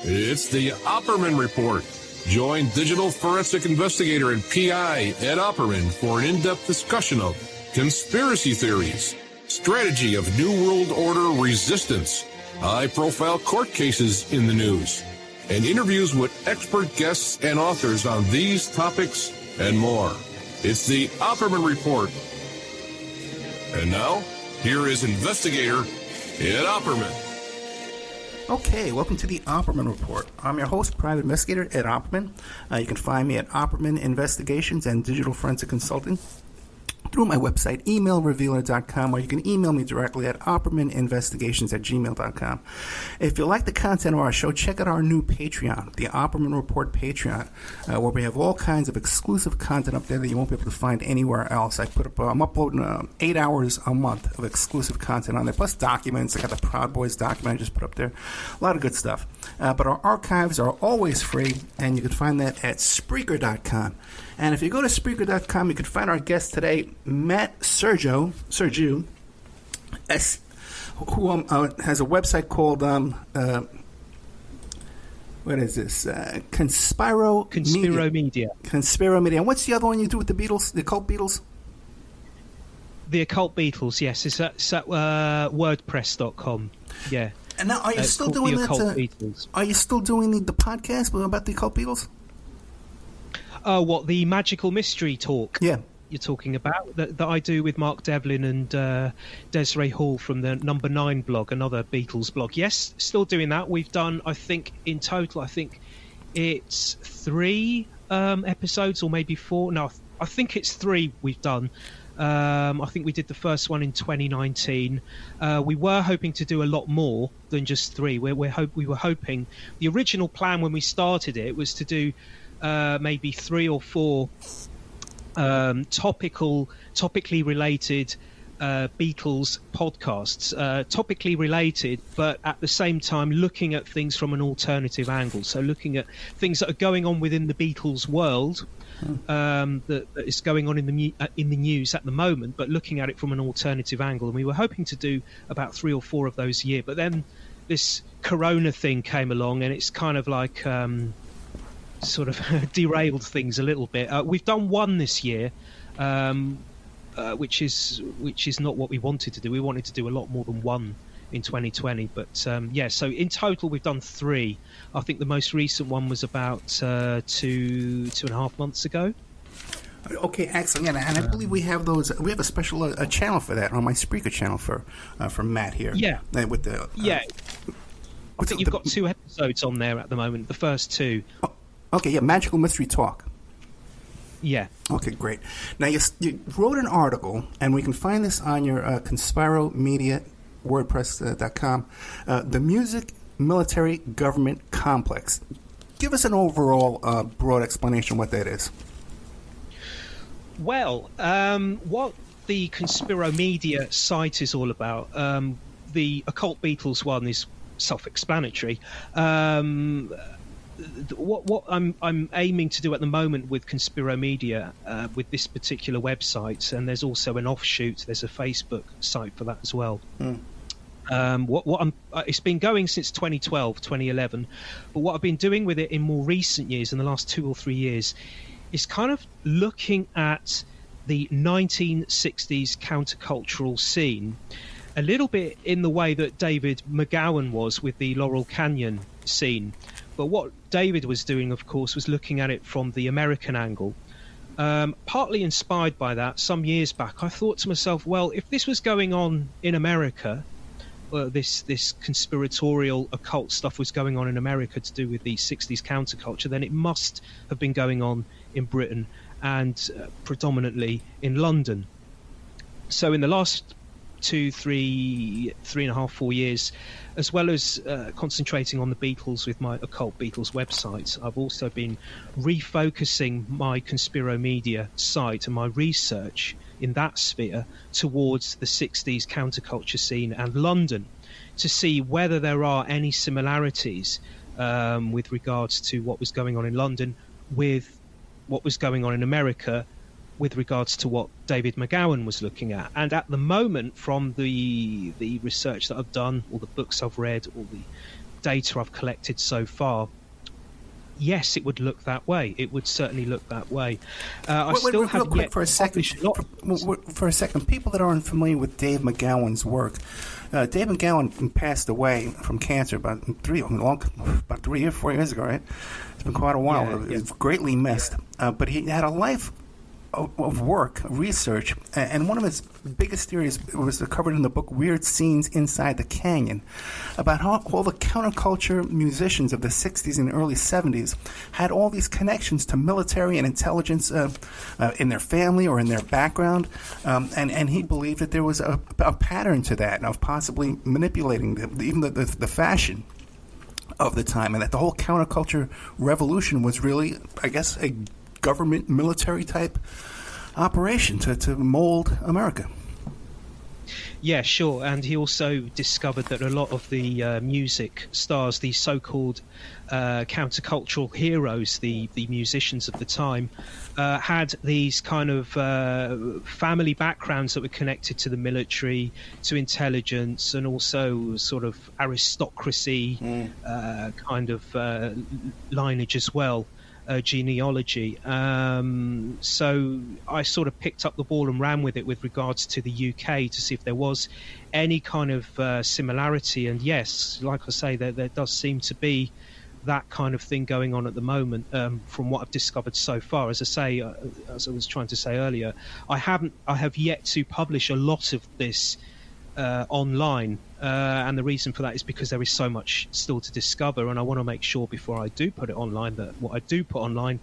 It's the Opperman Report. Join digital forensic investigator and PI Ed Opperman for an in-depth discussion of conspiracy theories, strategy of New World Order resistance, high-profile court cases in the news, and interviews with expert guests and authors on these topics and more. It's the Opperman Report. And now, here is investigator Ed Opperman. Okay, welcome to the Opperman Report. I'm your host, private investigator Ed Opperman. You can find me at Opperman Investigations and Digital Forensic Consulting through my website, emailrevealer.com, or you can email me directly at oppermaninvestigations@gmail.com. If you like the content of our show, check out our new Patreon, the Opperman Report Patreon, where we have all kinds of exclusive content up there that you won't be able to find anywhere else. I'm uploading 8 hours a month of exclusive content on there, plus documents. I got the Proud Boys document I just put up there. A lot of good stuff. But our archives are always free, and you can find that at Spreaker.com. And if you go to Spreaker.com, you can find our guest today, Matt Sergiou, who has a website called, what is this? Conspiro Media. Conspiro Media. And what's the other one you do with the Beatles, the Occult Beatles? The Occult Beatles, yes. It's at wordpress.com. Yeah. And now, are you still doing that? Are you still doing the podcast about the Occult Beatles? What, the Magical Mystery Talk? Yeah. You're talking about that I do with Mark Devlin and Desiree Hall from the Number 9 blog, another Beatles blog. Yes, still doing that. We've done, I think, in total, it's 3 episodes or maybe 4. No, I think it's 3 we've done. I think we did the first one in 2019. We were hoping to do a lot more than just 3. We were hoping, the original plan when we started it was to do maybe 3 or 4 topically related Beatles podcasts, topically related, but at the same time looking at things from an alternative angle. So looking at things that are going on within the Beatles world, that is going on in the news at the moment, but looking at it from an alternative angle. And we were hoping to do about 3 or 4 of those a year, but then this Corona thing came along, and it's kind of like sort of derailed things a little bit. We've done 1 this year, which is not what we wanted to do. We wanted to do a lot more than 1 in 2020, but yeah. So in total, we've done 3. I think the most recent one was about 2.5 months ago. Okay, excellent. Yeah, and I believe we have those. We have a special a channel for that on my Spreaker channel for Matt here. Yeah, with the I think you've got 2 episodes on there at the moment. The first 2. Oh, okay, yeah, Magical Mystery Talk. Yeah. Okay, great. Now, you wrote an article, and we can find this on your Conspiro Media, WordPress.com, the Music Military Government Complex. Give us an overall broad explanation of what that is. Well, what the Conspiro Media site is all about, the Occult Beatles one is self-explanatory. What I'm aiming to do at the moment with Conspiro Media, with this particular website, and there's also an offshoot. There's a Facebook site for that as well. It's been going since 2012, 2011, but what I've been doing with it in more recent years, in the last 2 or 3 years, is kind of looking at the 1960s countercultural scene, a little bit in the way that David McGowan was with the Laurel Canyon scene. But what David was doing, of course, was looking at it from the American angle. Partly inspired by that, some years back, I thought to myself, well, if this was going on in America, this conspiratorial occult stuff was going on in America to do with the 60s counterculture, then it must have been going on in Britain and predominantly in London. So in the last 3.5, 4 years, as well as concentrating on the Beatles with my Occult Beatles website, I've also been refocusing my Conspiro Media site and my research in that sphere towards the 60s counterculture scene and London, to see whether there are any similarities with regards to what was going on in London with what was going on in America with regards to what David McGowan was looking at. And at the moment, from the research that I've done, all the books I've read, all the data I've collected so far, yes, it would look that way. It would certainly look that way. I still have real quick yet for a second. For a second, people that aren't familiar with Dave McGowan's work, Dave McGowan passed away from cancer about 3 or 4 years ago. Right? It's been quite a while. It's greatly missed. But he had a life of work, research, and one of his biggest theories was covered in the book Weird Scenes Inside the Canyon, about how all the counterculture musicians of the 60s and early 70s had all these connections to military and intelligence in their family or in their background, and he believed that there was a pattern to that, of possibly manipulating even the fashion of the time, and that the whole counterculture revolution was really, I guess, a government military type operation to mold America. Yeah, sure. And he also discovered that a lot of the music stars, the so-called countercultural heroes, the musicians of the time, had these kind of family backgrounds that were connected to the military, to intelligence, and also sort of aristocracy kind of lineage as well. Genealogy. So I sort of picked up the ball and ran with it with regards to the UK to see if there was any kind of similarity. And yes, like I say, there does seem to be that kind of thing going on at the moment, from what I've discovered so far. As I say, as I was trying to say earlier, I have yet to publish a lot of this online, and the reason for that is because there is so much still to discover, and I want to make sure before I do put it online that what I do put online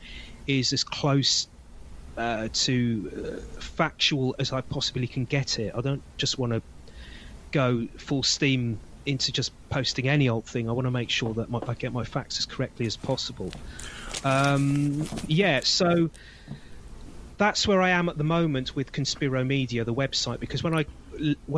is as close to factual as I possibly can get it. I don't just want to go full steam into just posting any old thing. I want to make sure that I get my facts as correctly as possible. So that's where I am at the moment with Conspiromedia, the website, because when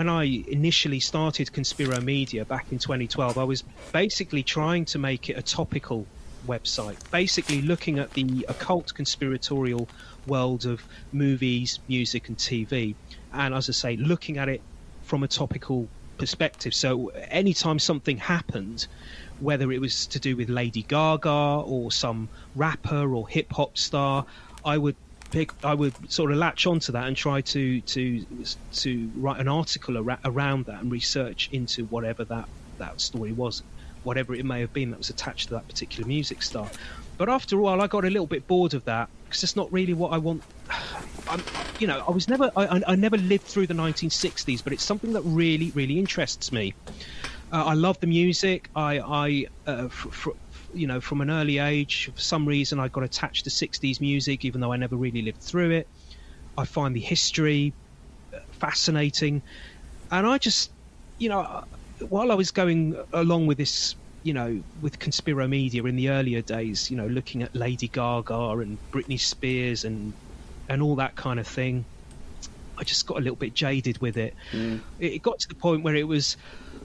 I initially started Conspiromedia back in 2012, I was basically trying to make it a topical website, basically looking at the occult conspiratorial world of movies, music and TV, and as I say, looking at it from a topical perspective. So anytime something happened, whether it was to do with Lady Gaga or some rapper or hip-hop star, I would sort of latch onto that and try to write an article around that and research into whatever that story was, whatever it may have been that was attached to that particular music star. But after a while, I got a little bit bored of that because it's not really what I want. I never lived through the 1960s, but it's something that really, really interests me. I love the music. From an early age, for some reason, I got attached to 60s music, even though I never really lived through it. I find the history fascinating. And I just, while I was going along with this, with Conspiromedia in the earlier days, looking at Lady Gaga and Britney Spears and all that kind of thing, I just got a little bit jaded with it. It got to the point where it was,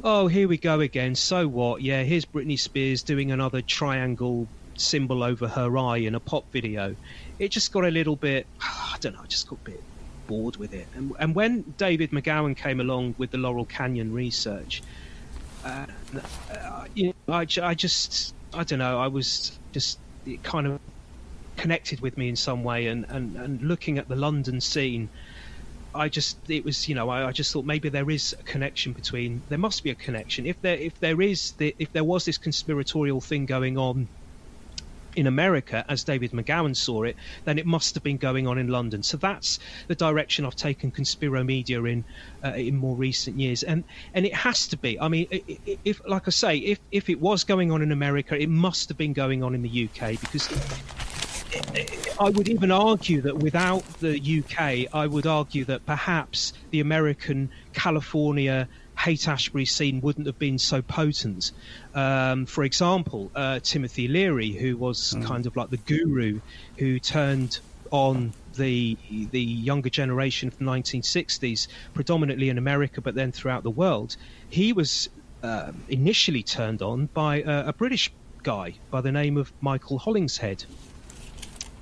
oh, here we go again. So what? Yeah, here's Britney Spears doing another triangle symbol over her eye in a pop video. It just got a little bit, I don't know, I just got a bit bored with it. And when David McGowan came along with the Laurel Canyon research, I don't know, I was just, it kind of connected with me in some way. And looking at the London scene, I just thought maybe there is a connection there must be a connection. If there was this conspiratorial thing going on in America, as David McGowan saw it, then it must have been going on in London. So that's the direction I've taken Conspiromedia in more recent years, and it has to be. I mean, if like I say, if it was going on in America, it must have been going on in the UK, because I would even argue that without the UK, I would argue that perhaps the American California Haight-Ashbury scene wouldn't have been so potent. For example, Timothy Leary, who was kind of like the guru who turned on the younger generation of the 1960s, predominantly in America, but then throughout the world, he was initially turned on by a British guy by the name of Michael Hollingshead.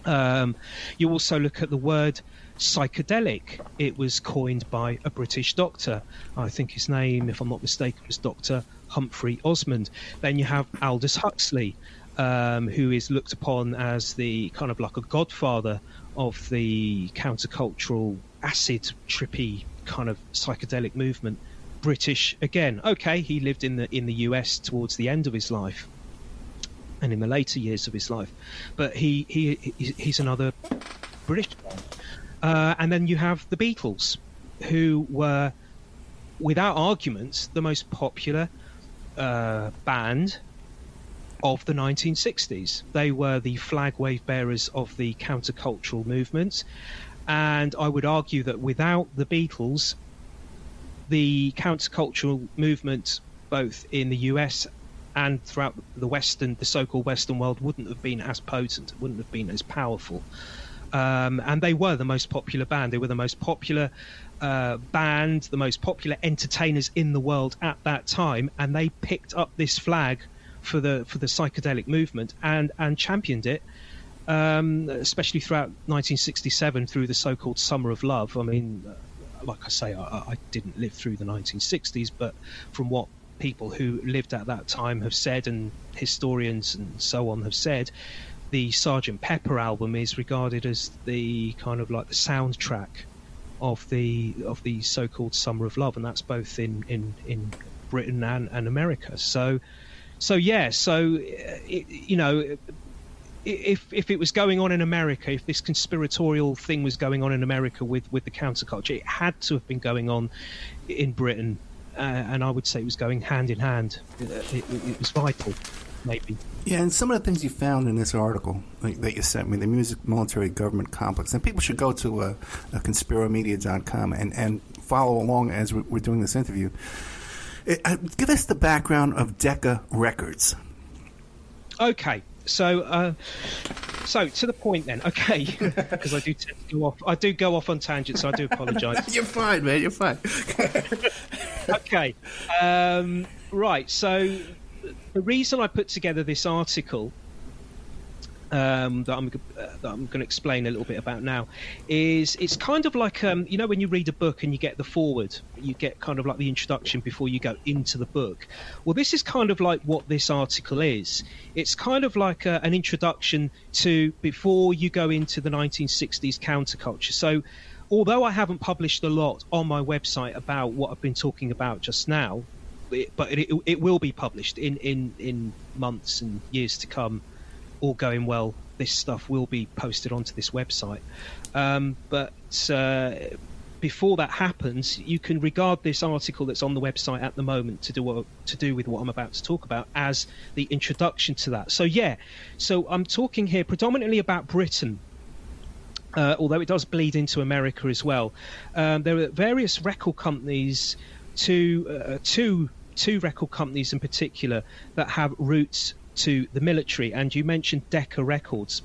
You also look at the word psychedelic. It was coined by a British doctor. I think his name, if I'm not mistaken, was Dr. Humphrey Osmond. Then you have Aldous Huxley, who is looked upon as the kind of like a godfather of the countercultural, acid, trippy kind of psychedelic movement. British again. Okay, he lived in the US towards the end of his life and in the later years of his life, but he's another British guy. And then you have the Beatles, who were, without arguments, the most popular band of the 1960s. They were the flag wave bearers of the countercultural movement, and I would argue that without the Beatles, the countercultural movement, both in the US and throughout the so-called Western world, wouldn't have been as potent, wouldn't have been as powerful. And they were the most popular band. They were the most popular band, the most popular entertainers in the world at that time, and they picked up this flag for the psychedelic movement and championed it, especially throughout 1967 through the so-called Summer of Love. I mean, like I say, I didn't live through the 1960s, but from what people who lived at that time have said, and historians and so on have said, the Sgt. Pepper album is regarded as the kind of like the soundtrack of the so-called Summer of Love, and that's both in Britain and America. So yeah. So if it was going on in America, if this conspiratorial thing was going on in America with the counterculture, it had to have been going on in Britain, and I would say it was going hand in hand. It was vital, maybe. Yeah, and some of the things you found in this article that you sent me, the music, military, government complex, and people should go to conspiromedia.com and follow along as we're doing this interview. Give us the background of Decca Records. Okay. So to the point then. Okay, because I do tend to go off. I do go off on tangents, so I do apologise. You're fine, man. You're fine. Okay, right. So the reason I put together this article that I'm going to explain a little bit about now is it's kind of like when you read a book and you get the foreword, you get kind of like the introduction before you go into the book. Well, this is kind of like what this article is. It's kind of like an introduction to before you go into the 1960s counterculture. So although I haven't published a lot on my website about what I've been talking about just now, but it will be published in months and years to come. All going well, this stuff will be posted onto this website. But before that happens, you can regard this article that's on the website at the moment to do with what I'm about to talk about as the introduction to that. So I'm talking here predominantly about Britain, although it does bleed into America as well. There are various record companies, two record companies in particular, that have roots to the military, and you mentioned Decca Records.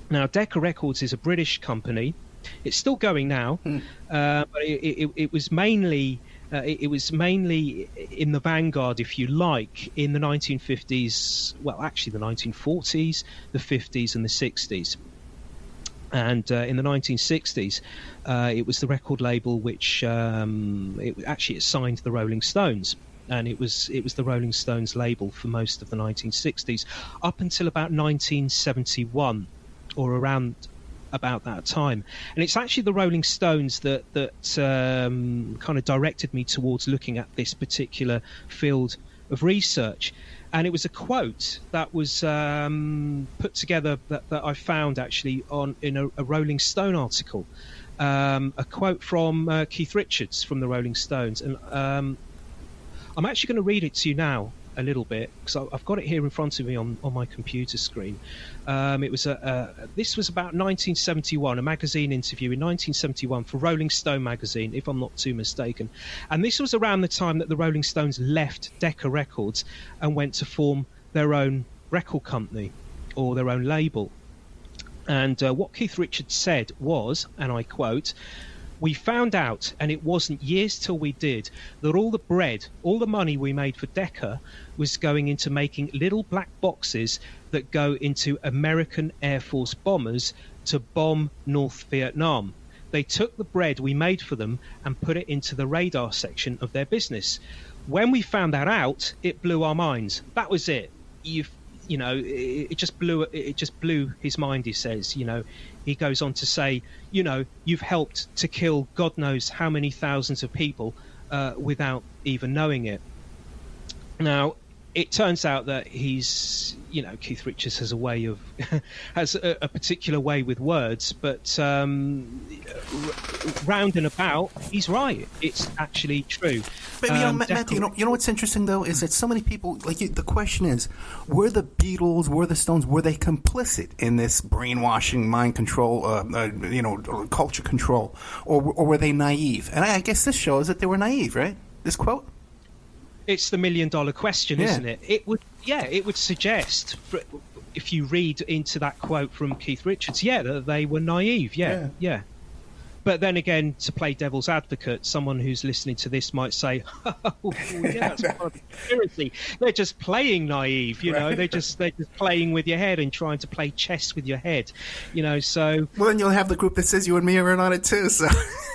Now, Decca Records is a British company. It's still going now, but it was mainly in the vanguard, if you like, in the 1950s. Well, actually, the 1940s, the 50s, and the 60s. And in the 1960s, it was the record label which it signed the Rolling Stones. And it was the Rolling Stones label for most of the 1960s, up until about 1971, or around about that time. And it's actually the Rolling Stones that kind of directed me towards looking at this particular field of research. And it was a quote that was put together that I found actually in a Rolling Stone article, a quote from Keith Richards from the Rolling Stones. And I'm actually going to read it to you now a little bit, because I've got it here in front of me on my computer screen. This was about 1971, a magazine interview in 1971 for Rolling Stone magazine, if I'm not too mistaken. And this was around the time that the Rolling Stones left Decca Records and went to form their own record company, or their own label. And what Keith Richards said was, and I quote, "We found out, and it wasn't years till we did, that all the bread, all the money we made for Decca was going into making little black boxes that go into American Air Force bombers to bomb North Vietnam. They took the bread we made for them and put it into the radar section of their business. When we found that out, it blew our minds. That was it. It just blew his mind, he says. He goes on to say, you've helped to kill God knows how many thousands of people without even knowing it. Now, it turns out that he's, Keith Richards has a way of, has a particular way with words, but round and about, he's right. It's actually true. But Matthew, you know what's interesting though is that so many people, the question is, were the Beatles, were the Stones, were they complicit in this brainwashing, mind control, culture control, or were they naive? And I guess this shows that they were naive, right? This quote. It's the $1 million question, isn't it? It would suggest, if you read into that quote from Keith Richards, that they were naive. Yeah. But then again, to play devil's advocate, someone who's listening to this might say, that's part of the conspiracy. They're just playing naive, Right. They're just playing with your head and trying to play chess with your head, so... Well, then you'll have the group that says you and me are in on it too, so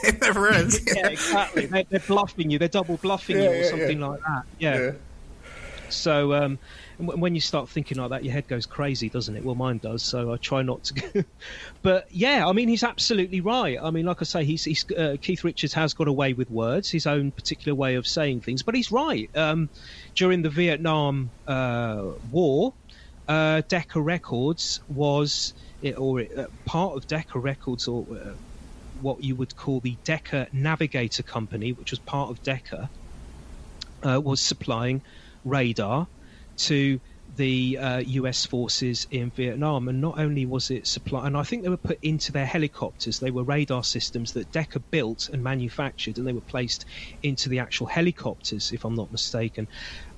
it never ends. Yeah, exactly. They're bluffing you. They're double bluffing you or something like that. Yeah. So when you start thinking like that, your head goes crazy, doesn't it? Well, mine does, so I try not to. But he's absolutely right. I mean, like I say, he's Keith Richards has got a way with words, his own particular way of saying things, but he's right. During the Vietnam War, Decca Records was, part of Decca Records, or what you would call the Decca Navigator Company, which was part of Decca, was supplying radar to the US forces in Vietnam. And not only was it supply, and I think they were put into their helicopters. They were radar systems that Decca built and manufactured, and they were placed into the actual helicopters, if I'm not mistaken.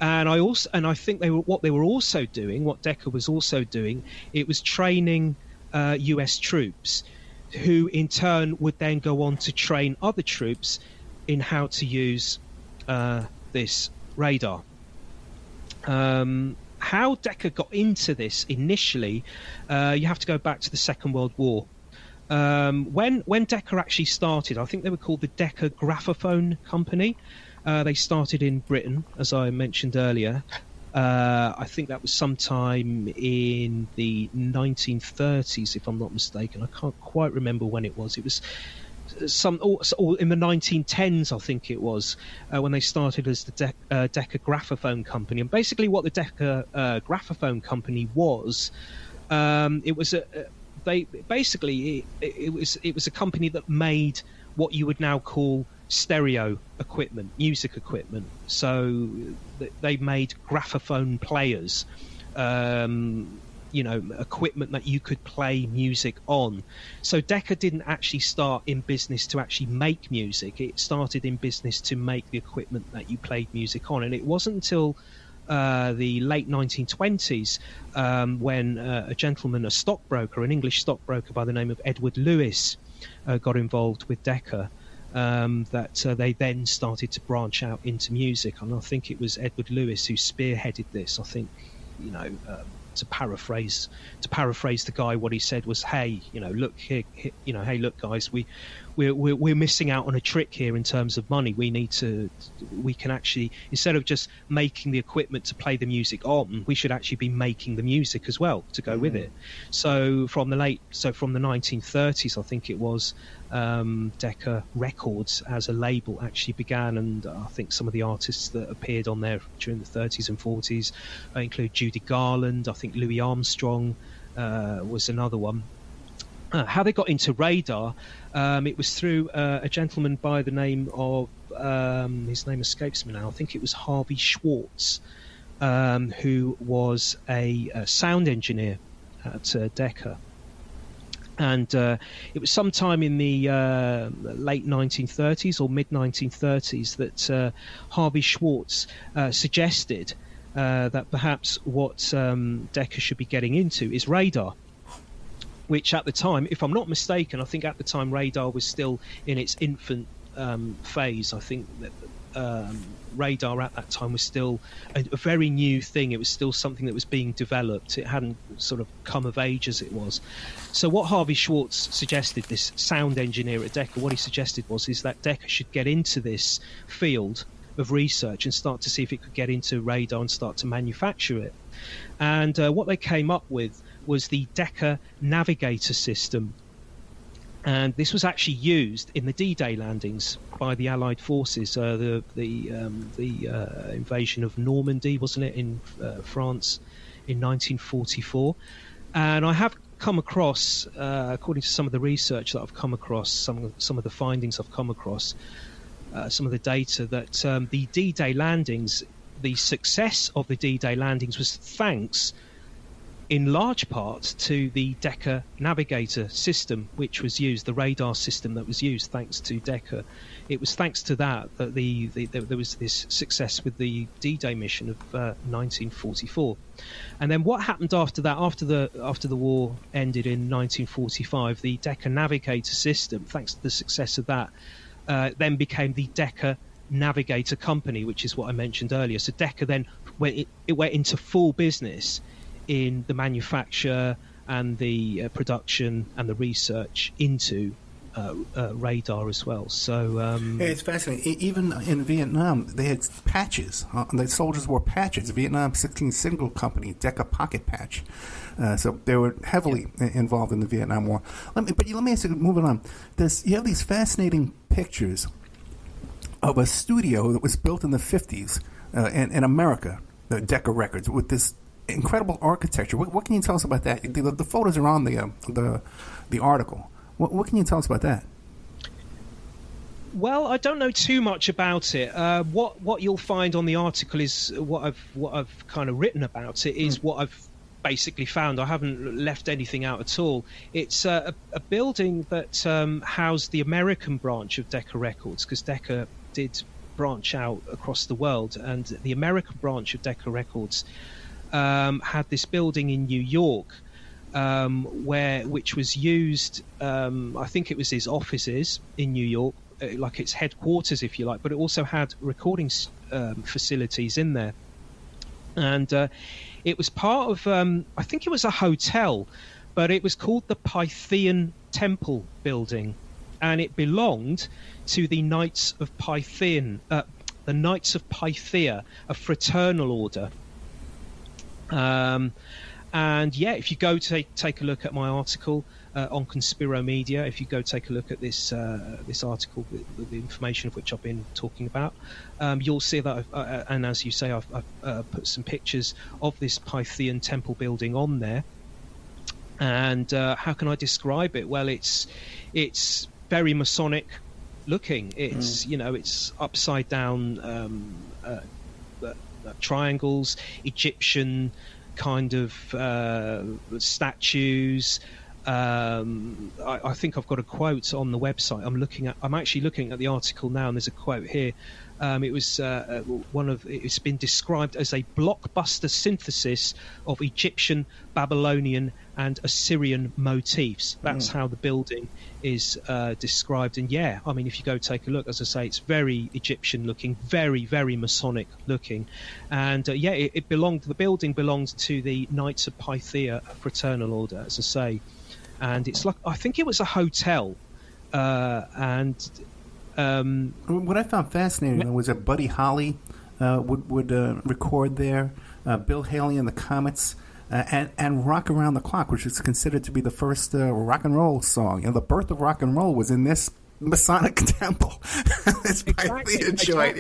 And I think what Decca was also doing, it was training US troops, who in turn would then go on to train other troops in how to use this radar. How Decca got into this initially, you have to go back to the Second World War. When Decca actually started, I think they were called the Decca Graphophone Company. They started in Britain, as I mentioned earlier. I think that was sometime in the 1930s, if I'm not mistaken. I can't quite remember when it was. It was or in the 1910s, I think it was, when they started as the Decca Graphophone Company. And basically, what the Decca Graphophone Company was, it was a company that made what you would now call stereo equipment, music equipment. So they made graphophone players, equipment that you could play music on. So Decca didn't actually start in business to actually make music. It started in business to make the equipment that you played music on. And it wasn't until the late 1920s when a gentleman, a stockbroker, an English stockbroker by the name of Edward Lewis, got involved with Decca, that they then started to branch out into music. And I think it was Edward Lewis who spearheaded this. I think, to paraphrase the guy, what he said was, hey, look here, hey, look, guys, we're missing out on a trick here in terms of money. We can actually, instead of just making the equipment to play the music on, we should actually be making the music as well to go with it. So from the 1930s, I think it was, Decca Records as a label actually began, and I think some of the artists that appeared on there during the 30s and 40s include Judy Garland. I think Louis Armstrong was another one. How they got into radar, it was through a gentleman by the name of, his name escapes me now, I think it was Harvey Schwartz, who was a sound engineer at Decca. And it was sometime in the late 1930s or mid-1930s that Harvey Schwartz suggested that perhaps what Decca should be getting into is radar, which at the time, if I'm not mistaken, I think at the time radar was still in its infant phase. I think that radar at that time was still a very new thing. It was still something that was being developed. It hadn't sort of come of age as it was. So what Harvey Schwartz suggested, this sound engineer at Decca, what he suggested is that Decca should get into this field of research and start to see if it could get into radar and start to manufacture it. And what they came up with was the Decca Navigator system. And this was actually used in the D-Day landings by the Allied forces, the invasion of Normandy, wasn't it, in France in 1944. And I have come across, according to some of the research that I've come across, some of the findings I've come across, some of the data, that the D-Day landings, the success of the D-Day landings was thanks in large part to the Decca Navigator system, which was used, the radar system that was used thanks to Decca. It was thanks to that that there was this success with the D-Day mission of 1944. And then what happened after that, after the war ended in 1945, the Decca Navigator system, thanks to the success of that, then became the Decca Navigator Company, which is what I mentioned earlier. So Decca then went into full business in the manufacture and the production and the research into radar as well. So yeah, it's fascinating. Even in Vietnam, they had patches. The soldiers wore patches. Vietnam 16 Signal Company, Decca Pocket Patch. So they were heavily involved in the Vietnam War. Let me ask you, moving on. You have these fascinating pictures of a studio that was built in the 50s in America, the Decca Records, with this incredible architecture. What can you tell us about that? The photos are on the article. What can you tell us about that? Well, I don't know too much about it. What you'll find on the article is what I've kind of written about it is what I've basically found. I haven't left anything out at all. It's a building that housed the American branch of Decca Records, because Decca did branch out across the world, and the American branch of Decca Records had this building in New York, which was used. I think it was his offices in New York, like its headquarters, if you like. But it also had recording facilities in there, and it was part of. I think it was a hotel, but it was called the Pythian Temple Building, and it belonged to the Knights of Pythian, the Knights of Pythia, a fraternal order. And yeah, if you go take a look at my article on Conspiro Media, if you go take a look at this article with the information of which I've been talking about, you'll see that and as you say, I've put some pictures of this Pythian temple building on there. And how can I describe it? Well, it's very Masonic looking. It's it's upside down triangles, Egyptian kind of statues. I think I've got a quote on the website. I'm actually looking at the article now, and there's a quote here. It's been described as a blockbuster synthesis of Egyptian, Babylonian, and Assyrian motifs. That's how the building is described. And yeah, I mean, if you go take a look, as I say, it's very Egyptian looking, very, very Masonic looking. And the building belonged to the Knights of Pythia, a fraternal order, as I say. And it's like, I think it was a hotel. What I found fascinating was that Buddy Holly would record there, Bill Haley and the Comets, and Rock Around the Clock, which is considered to be the first rock and roll song. The birth of rock and roll was in this Masonic temple. It's Pythian joint,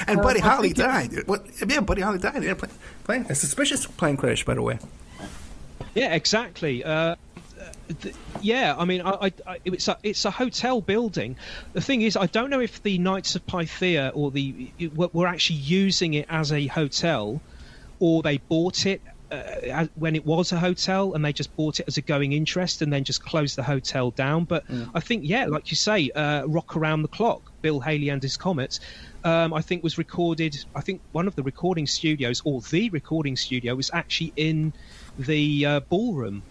And Buddy Holly died. Buddy Holly died. Yeah, playing a suspicious plane crash, by the way. Yeah, exactly. I mean, it's a hotel building. The thing is, I don't know if the Knights of Pythia were actually using it as a hotel, or they bought it when it was a hotel, and they just bought it as a going interest and then just closed the hotel down. But I think, like you say, Rock Around the Clock, Bill Haley and his Comets, I think was recorded. I think one of the recording studios, or the recording studio, was actually in the ballroom.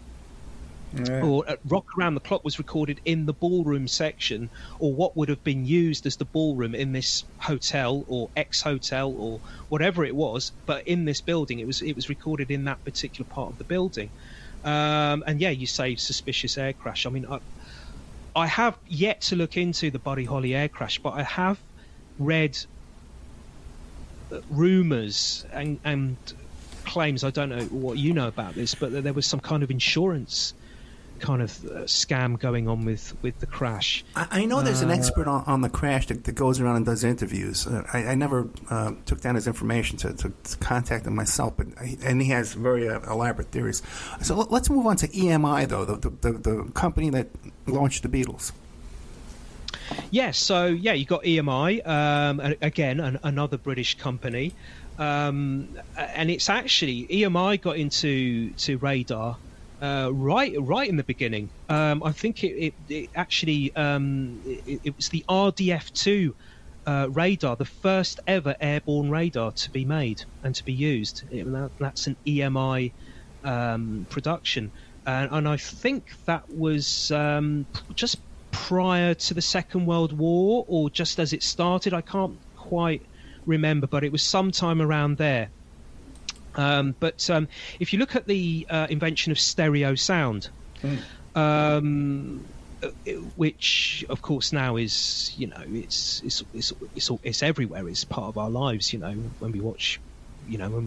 or Rock Around the Clock was recorded in the ballroom section, or what would have been used as the ballroom in this hotel or ex-hotel or whatever it was, but in this building, it was recorded in that particular part of the building. And yeah, you say suspicious air crash. I mean, I have yet to look into the Buddy Holly air crash, but I have read rumours and claims. I don't know what you know about this, but there was some kind of insurance kind of scam going on with the crash. I know there's an expert on the crash that goes around and does interviews. I never took down his information to contact him myself, but he has very elaborate theories. So let's move on to EMI, though, the company that launched the Beatles. Yes, so yeah, you got EMI, again, another British company. And it's actually, EMI got into radar right in the beginning. I think it actually it was the RDF2 radar, the first ever airborne radar to be made and to be used. That's an EMI production, and I think that was just prior to the Second World War, or just as it started. I can't quite remember, but it was sometime around there. But if you look at the invention of stereo sound, which of course now is, you know, it's everywhere. It's part of our lives. You know, when we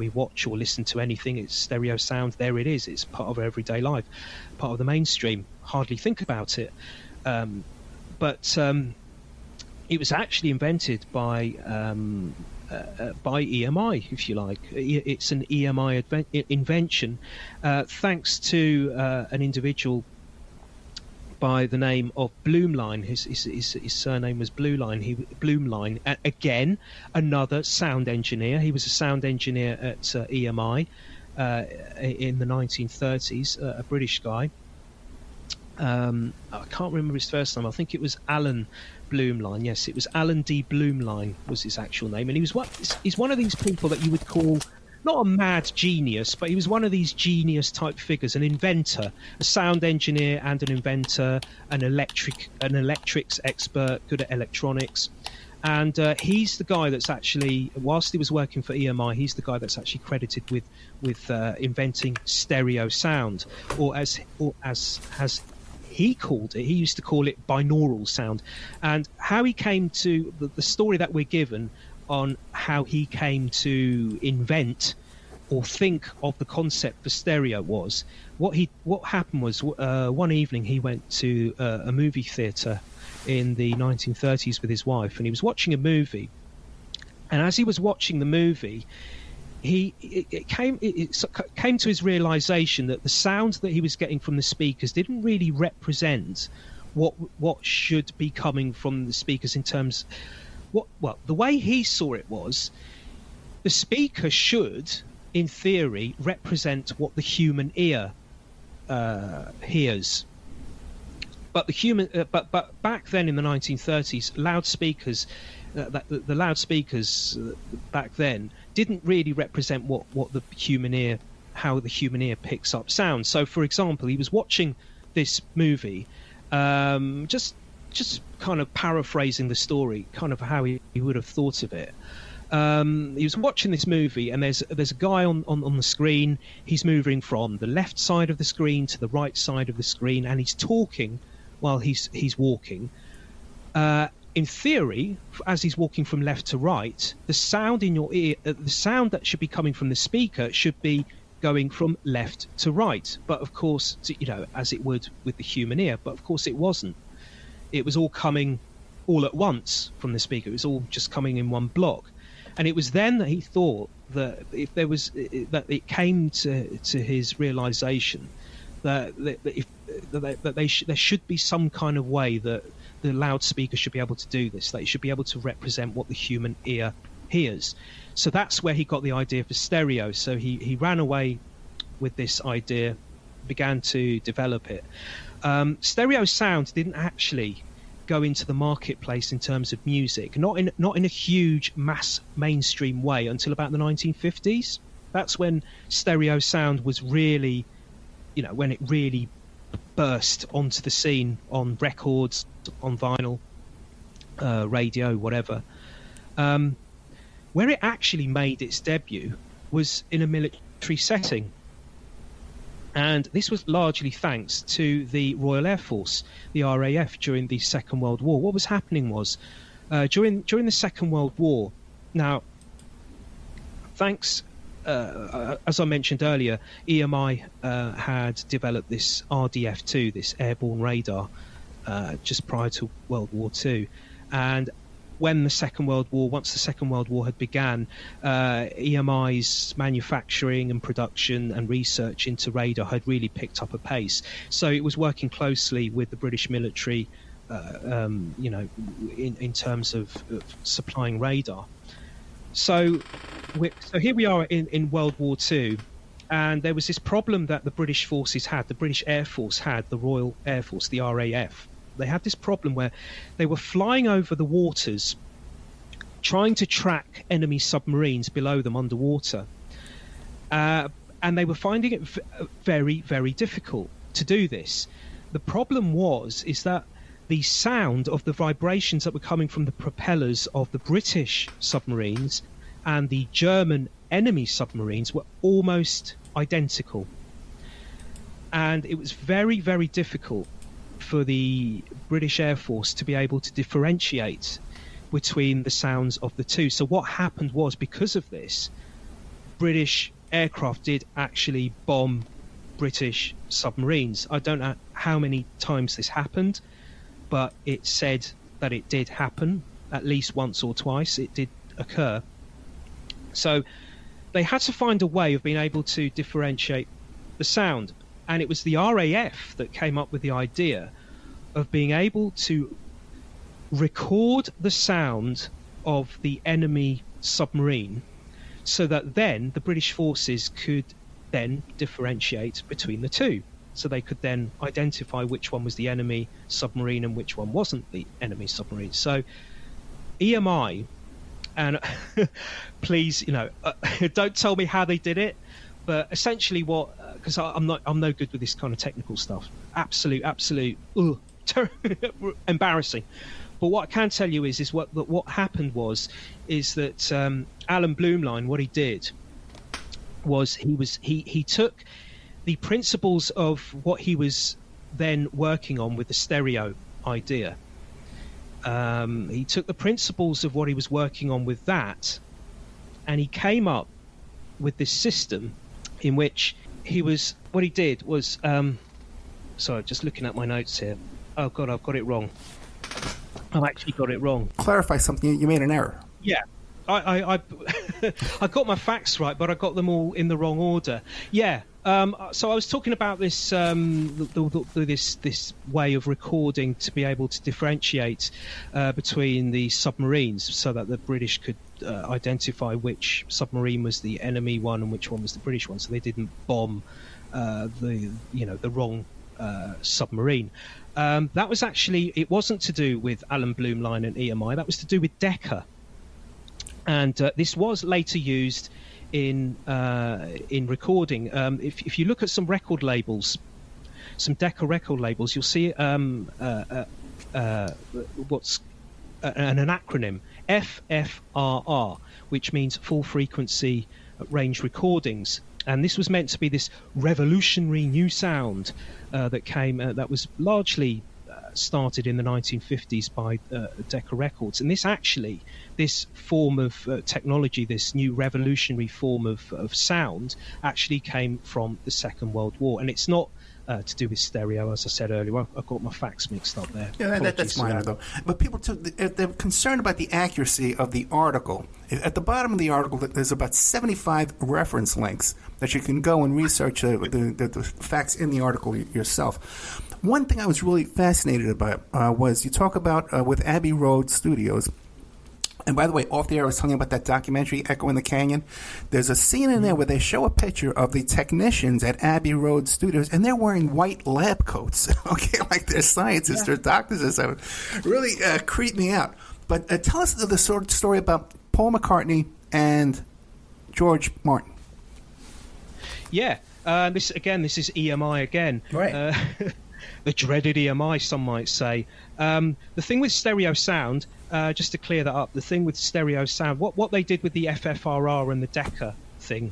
watch or listen to anything, it's stereo sound. There it is. It's part of our everyday life, part of the mainstream. Hardly think about it. But it was actually invented by EMI, if you like. It's an EMI invention, thanks to an individual by the name of Blumlein. His surname was Blumlein. Again, another sound engineer. He was a sound engineer at EMI in the 1930s, a British guy. I can't remember his first name. I think it was Alan Blumlein. Yes, it was Alan D. Blumlein was his actual name, and he's one of these people that you would call not a mad genius, but he was one of these genius type figures, an inventor, a sound engineer and an inventor, an electrics expert, good at electronics. And he's the guy that's actually, whilst he was working for EMI, he's the guy that's actually credited with inventing stereo sound, or as he called it, he used to call it binaural sound. And how he came to the story that we're given on how he came to invent or think of the concept for stereo was, what happened was one evening he went to a movie theatre in the 1930s with his wife, and he was watching a movie, and as he was watching the movie, it came to his realization that the sound that he was getting from the speakers didn't really represent what should be coming from the speakers in terms the way he saw it was the speaker should, in theory, represent what the human ear hears. But but back then in the 1930s, loudspeakers, the loudspeakers back then didn't really represent what the human ear, how the human ear picks up sound. So, for example, he was watching this movie, just kind of paraphrasing the story, kind of how he would have thought of it. He was watching this movie, and there's a guy on the screen. He's moving from the left side of the screen to the right side of the screen, and he's talking while he's walking. In theory, as he's walking from left to right, the sound in your ear, the sound that should be coming from the speaker should be going from left to right. But of course, as it would with the human ear. But of course, it wasn't. It was all coming all at once from the speaker. It was all just coming in one block. And it was then that he thought that if there was that it came to his realization that there should be some kind of way that the loudspeaker should be able to do this, that it should be able to represent what the human ear hears. So that's where he got the idea for stereo. So he ran away with this idea, began to develop it. Stereo sound didn't actually go into the marketplace in terms of music, not in a huge mass mainstream way until about the 1950s. That's when stereo sound was really, when it really burst onto the scene on records, on vinyl, radio, whatever. Where it actually made its debut was in a military setting. And this was largely thanks to the Royal Air Force, the RAF, during the Second World War. What was happening was, during the Second World War, now, thanks, as I mentioned earlier, EMI had developed this RDF-2, this airborne radar, just prior to World War II. And once the Second World War had began, EMI's manufacturing and production and research into radar had really picked up a pace. So it was working closely with the British military, in terms of supplying radar. So here we are in World War II, and there was this problem that the British forces had, the British Air Force had, the Royal Air Force, the RAF. They had this problem where they were flying over the waters, trying to track enemy submarines below them underwater. And they were finding it very, very difficult to do this. The problem is that the sound of the vibrations that were coming from the propellers of the British submarines and the German enemy submarines were almost identical. And it was very, very difficult for the British Air Force to be able to differentiate between the sounds of the two. So what happened was, because of this, British aircraft did actually bomb British submarines. I don't know how many times this happened, but it said that it did happen at least once or twice. It did occur. So they had to find a way of being able to differentiate the sound. And it was the RAF that came up with the idea of being able to record the sound of the enemy submarine, so that then the British forces could then differentiate between the two. So they could then identify which one was the enemy submarine and which one wasn't the enemy submarine. So EMI, and please, don't tell me how they did it, but essentially because I'm no good with this kind of technical stuff. Absolute, embarrassing. But what I can tell you is what happened is that Alan Blumlein, what he did was he took the principles of what he was then working on with the stereo idea. He took the principles of what he was working on with that, and he came up with this system in which what he did was, sorry, just looking at my notes here. Oh God, I've got it wrong. I've actually got it wrong. Clarify something. You made an error. Yeah. I got my facts right, but I got them all in the wrong order. Yeah. So I was talking about this this way of recording to be able to differentiate between the submarines, so that the British could identify which submarine was the enemy one and which one was the British one, so they didn't bomb the wrong submarine. That was actually, it wasn't to do with Alan Blumlein and EMI. That was to do with Decca. And this was later used in recording. If you look at some record labels, some Decca record labels, you'll see what's an acronym, FFRR, which means full frequency range recordings. And this was meant to be this revolutionary new sound that came, that was largely started in the 1950s by Decca Records. And this form of technology, this new revolutionary form of sound, actually came from the Second World War. And it's not to do with stereo, as I said earlier. I got my facts mixed up there. Yeah, that's minor, though. But people, too, they're concerned about the accuracy of the article. At the bottom of the article, there's about 75 reference links that you can go and research the facts in the article yourself. One thing I was really fascinated about was you talk about with Abbey Road Studios. And by the way, off the air, I was telling you about that documentary, Echo in the Canyon. There's a scene in there where they show a picture of the technicians at Abbey Road Studios, and they're wearing white lab coats, okay, like they're scientists or doctors or something. Really creeped me out. But tell us the sort of story about Paul McCartney and George Martin. Yeah. This is EMI again. Right. the dreaded EMI, some might say. The thing with stereo sound, just to clear that up, the thing with stereo sound, what they did with the FFRR and the Decca thing,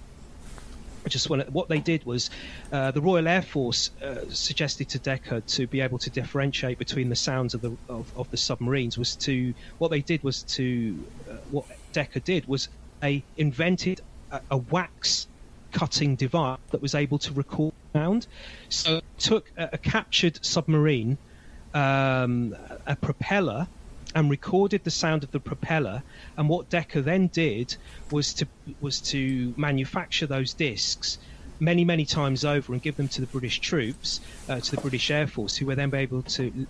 what they did was the Royal Air Force suggested to Decca to be able to differentiate between the sounds of the submarines. What Decca did was invented a wax cutting device that was able to record sound. So it took a captured submarine, a propeller, and recorded the sound of the propeller. And what Decca then did was to manufacture those discs many times over and give them to the British troops, to the British Air Force, who were then able to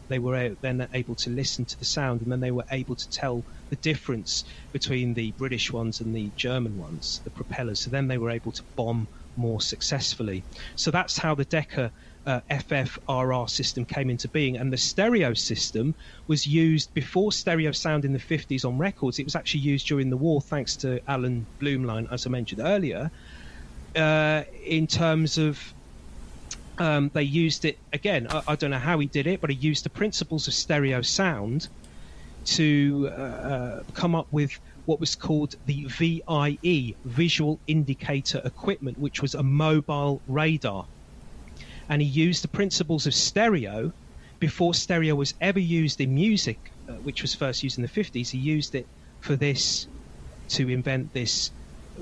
listen to the sound, and then they were able to tell the difference between the British ones and the German ones, the propellers. So then they were able to bomb more successfully. So that's how the Decca FFRR system came into being. And the stereo system was used before stereo sound in the 50s on records. It was actually used during the war, thanks to Alan Blumlein, as I mentioned earlier, in terms of they used it again. I don't know how he did it, but he used the principles of stereo sound to come up with what was called the VIE, Visual Indicator Equipment, which was a mobile radar. And he used the principles of stereo before stereo was ever used in music, which was first used in the 50s. He used it for this, to invent this,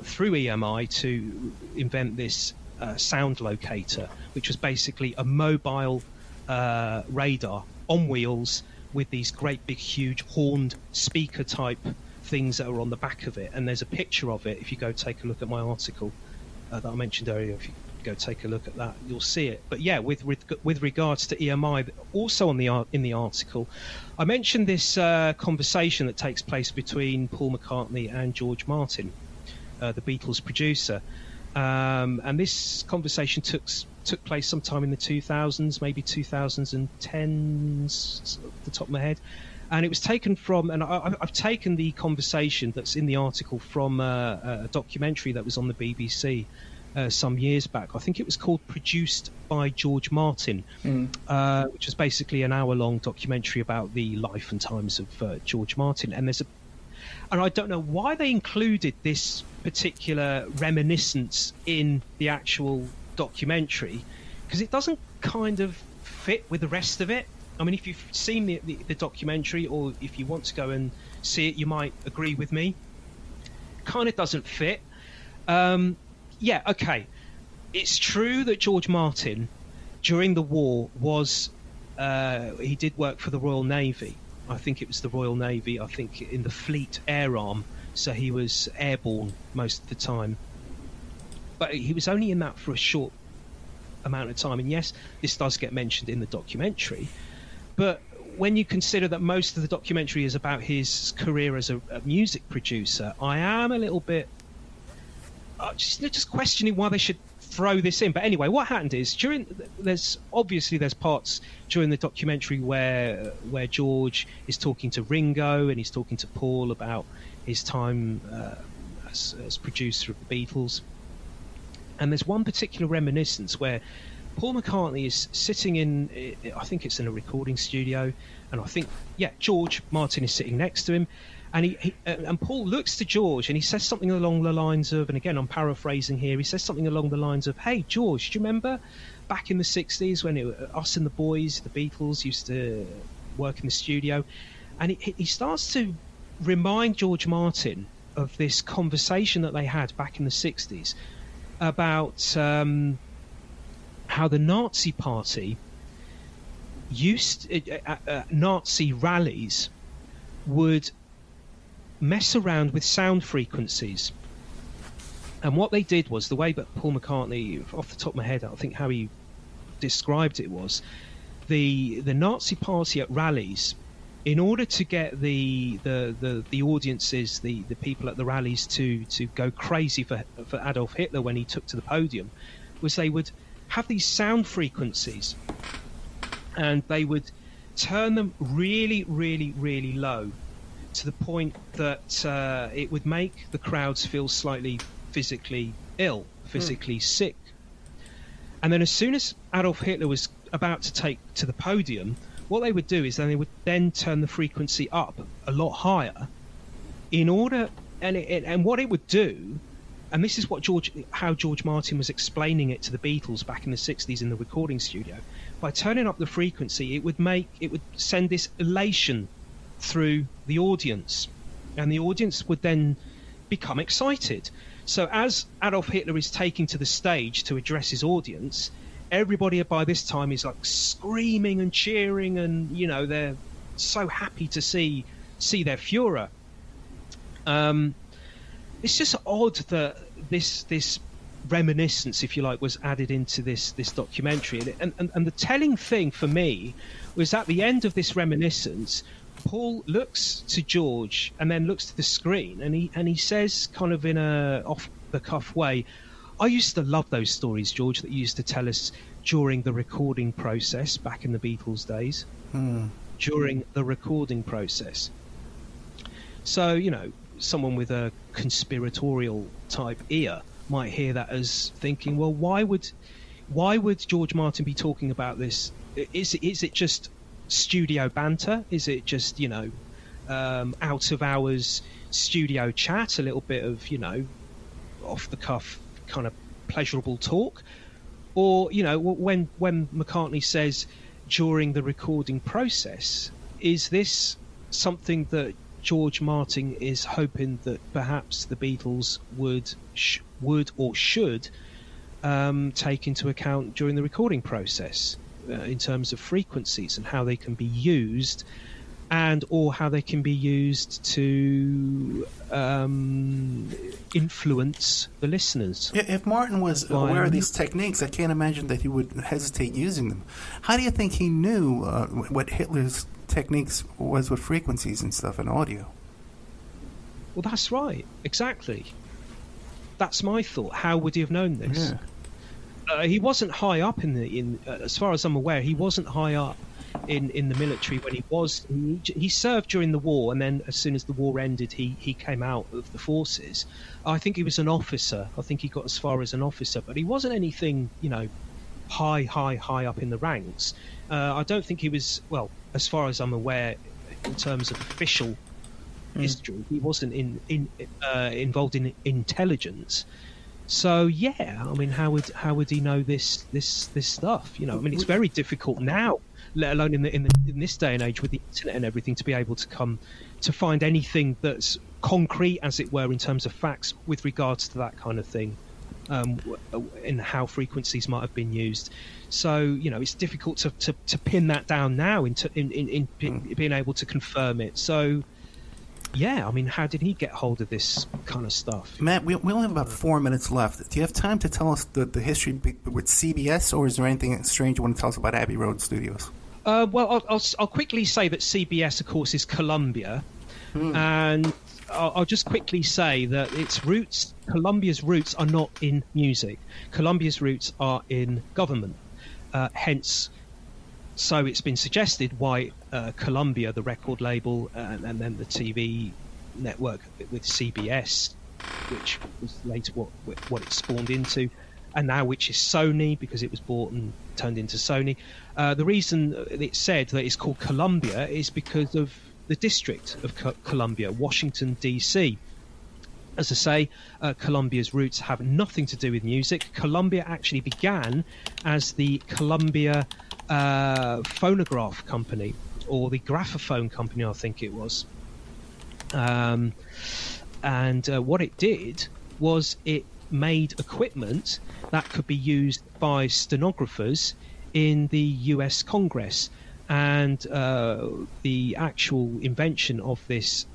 through EMI, to invent this sound locator, which was basically a mobile radar on wheels with these great big huge horned speaker type things that are on the back of it. And there's a picture of it if you go take a look at my article that I mentioned earlier. If you go take a look at that, you'll see it. But yeah, with regards to EMI, also in the article, I mentioned this conversation that takes place between Paul McCartney and George Martin, the Beatles producer, and this conversation took place sometime in the 2000s, maybe 2010s, off the top of my head. And it was taken from, and I've taken the conversation that's in the article from a documentary that was on the BBC some years back. I think it was called Produced by George Martin, which was basically an hour-long documentary about the life and times of George Martin. And I don't know why they included this particular reminiscence in the actual documentary, because it doesn't kind of fit with the rest of it. I mean, if you've seen the documentary, or if you want to go and see it, you might agree with me. Kind of doesn't fit. Yeah, okay. It's true that George Martin, during the war, he did work for the Royal Navy. I think it was the Royal Navy, I think in the Fleet Air Arm, so he was airborne most of the time. But he was only in that for a short amount of time. And yes, this does get mentioned in the documentary, but when you consider that most of the documentary is about his career as a music producer, I am a little bit just questioning why they should throw this in. But anyway, what happened is there's parts during the documentary where George is talking to Ringo and he's talking to Paul about his time as producer of the Beatles. And there's one particular reminiscence where Paul McCartney is sitting in, I think it's in a recording studio, and I think, George Martin is sitting next to him. And and Paul looks to George and he says something along the lines of, and again I'm paraphrasing here, he says something along the lines of, "Hey George, do you remember back in the 60s when us and the boys, the Beatles, used to work in the studio?" And he starts to remind George Martin of this conversation that they had back in the 60s about how the Nazi Party Nazi rallies would mess around with sound frequencies. And what they did was, the way that Paul McCartney, off the top of my head, I think how he described it was, the Nazi Party at rallies, in order to get the audiences, the people at the rallies to go crazy for Adolf Hitler when he took to the podium, was they would have these sound frequencies and they would turn them really, really, really low, to the point that it would make the crowds feel slightly physically ill, physically sick. And then as soon as Adolf Hitler was about to take to the podium, what they would do is then they would then turn the frequency up a lot higher in order, and what it would do, and this is how George Martin was explaining it to the Beatles back in the 60s in the recording studio. By turning up the frequency, it would send this elation through the audience, and the audience would then become excited. So as Adolf Hitler is taking to the stage to address his audience, everybody by this time is like screaming and cheering, and they're so happy to see their Führer. It's just odd that this reminiscence, if you like, was added into this documentary, and the telling thing for me was at the end of this reminiscence, Paul looks to George and then looks to the screen, and he says, kind of in a off the cuff way, "I used to love those stories, George, that you used to tell us during the recording process back in the Beatles days." During the recording process. So someone with a conspiratorial type ear might hear that as thinking, well, why would George Martin be talking about this? Is it just studio banter? Is it just out of hours studio chat, a little bit of off the cuff kind of pleasurable talk? Or when McCartney says during the recording process, is this something that George Martin is hoping that perhaps the Beatles would or should take into account during the recording process in terms of frequencies and how they can be used, or how they can be used to influence the listeners? If Martin was aware of these techniques, I can't imagine that he would hesitate using them. How do you think he knew what Hitler's techniques was with frequencies and stuff and audio? Well, that's right. Exactly. That's my thought. How would he have known this? Yeah. He wasn't high up as far as I'm aware, he wasn't high up in the military when he served during the war, and then as soon as the war ended, he came out of the forces. I think he was an officer. I think he got as far as an officer, but he wasn't anything, high up in the ranks. I don't think he was, well, as far as I'm aware, in terms of official history, he wasn't involved in intelligence. So yeah, I mean, how would he know this stuff? It's very difficult now, let alone in this day and age with the internet and everything, to be able to find anything that's concrete, as it were, in terms of facts with regards to that kind of thing, in how frequencies might have been used. So it's difficult to pin that down now in being able to confirm it. So yeah, I mean, how did he get hold of this kind of stuff? Matt, we only have about 4 minutes left. Do you have time to tell us the history with CBS, or is there anything strange you want to tell us about Abbey Road Studios? Well, I'll quickly say that CBS, of course, is Columbia, and I'll just quickly say that Columbia's roots are not in music. Columbia's roots are in government. Hence, so it's been suggested why Columbia, the record label, and then the TV network with CBS, which was later what it spawned into, and now which is Sony, because it was bought and turned into Sony. The reason it's said that it's called Columbia is because of the District of Columbia, Washington, D.C. As I say, Columbia's roots have nothing to do with music. Columbia actually began as the Columbia Phonograph Company, or the Graphophone Company, I think it was. And what it did was it made equipment that could be used by stenographers in the US Congress. And the actual invention of this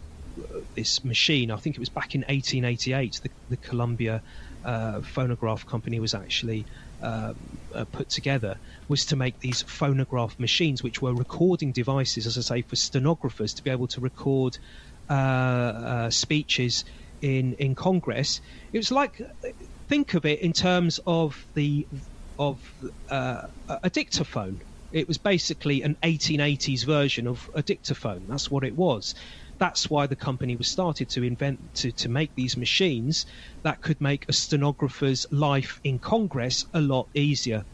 machine, I think it was back in 1888, the Columbia Phonograph Company was actually put together, was to make these phonograph machines, which were recording devices, as I say, for stenographers to be able to record speeches in Congress. It was like, think of it in terms of a dictaphone. It was basically an 1880s version of a dictaphone. That's what it was. That's why the company was started, to make these machines that could make a stenographer's life in Congress a lot easier.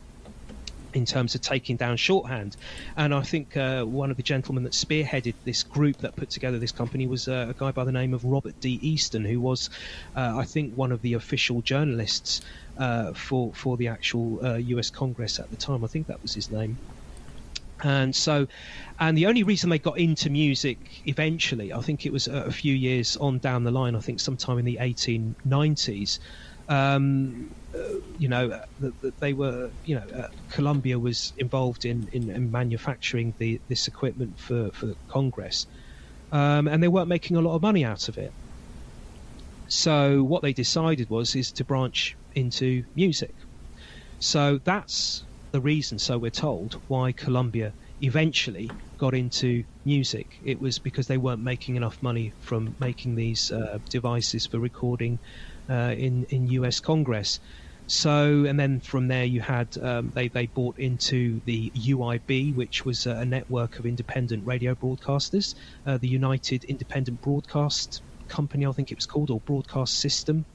in terms of taking down shorthand. And I think one of the gentlemen that spearheaded this group that put together this company was a guy by the name of Robert D. Easton, who was, I think, one of the official journalists for the actual US Congress at the time. I think that was his name. And the only reason they got into music eventually, I think it was a few years on down the line, I think sometime in the 1890s, they were, Columbia was involved in manufacturing this equipment for the Congress, and they weren't making a lot of money out of it. So what they decided is to branch into music. So that's the reason, so we're told, why Columbia eventually got into music. It was because they weren't making enough money from making these devices for recording in US Congress. So, and then from there you had they bought into the UIB, which was a network of independent radio broadcasters, the United Independent Broadcast Company, I think it was called, or Broadcast System,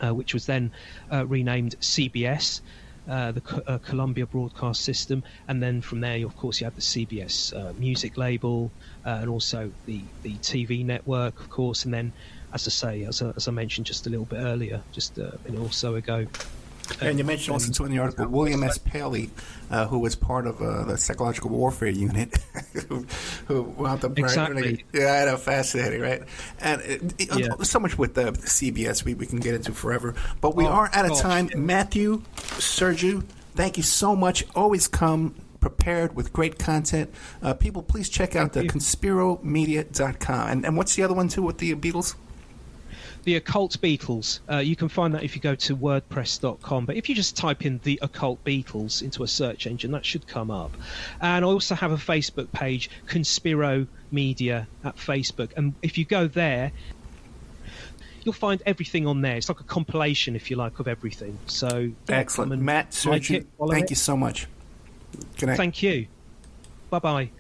which was then renamed CBS, the Columbia Broadcast System. And then from there, of course, you had the CBS music label, and also the TV network, of course. And then, as I say, as I mentioned just a little bit earlier, just a minute or so ago. And you mentioned also too in the article William S. Paley, who was part of the psychological warfare unit, who wound up exactly. Yeah, I know, fascinating, right? And so much with the CBS we can get into forever, but we are out of time. Yeah. Matthew, Sergiou, thank you so much. Always come prepared with great content. People, please check out the conspiromedia.com. And what's the other one too with the Beatles? The Occult Beatles. You can find that if you go to wordpress.com. But if you just type in the Occult Beatles into a search engine, that should come up. And I also have a Facebook page, Conspiro Media at Facebook. And if you go there, you'll find everything on there. It's like a compilation, if you like, of everything. So excellent. Matt, Sergiou, thank you so much. Good night. Thank you. Bye-bye.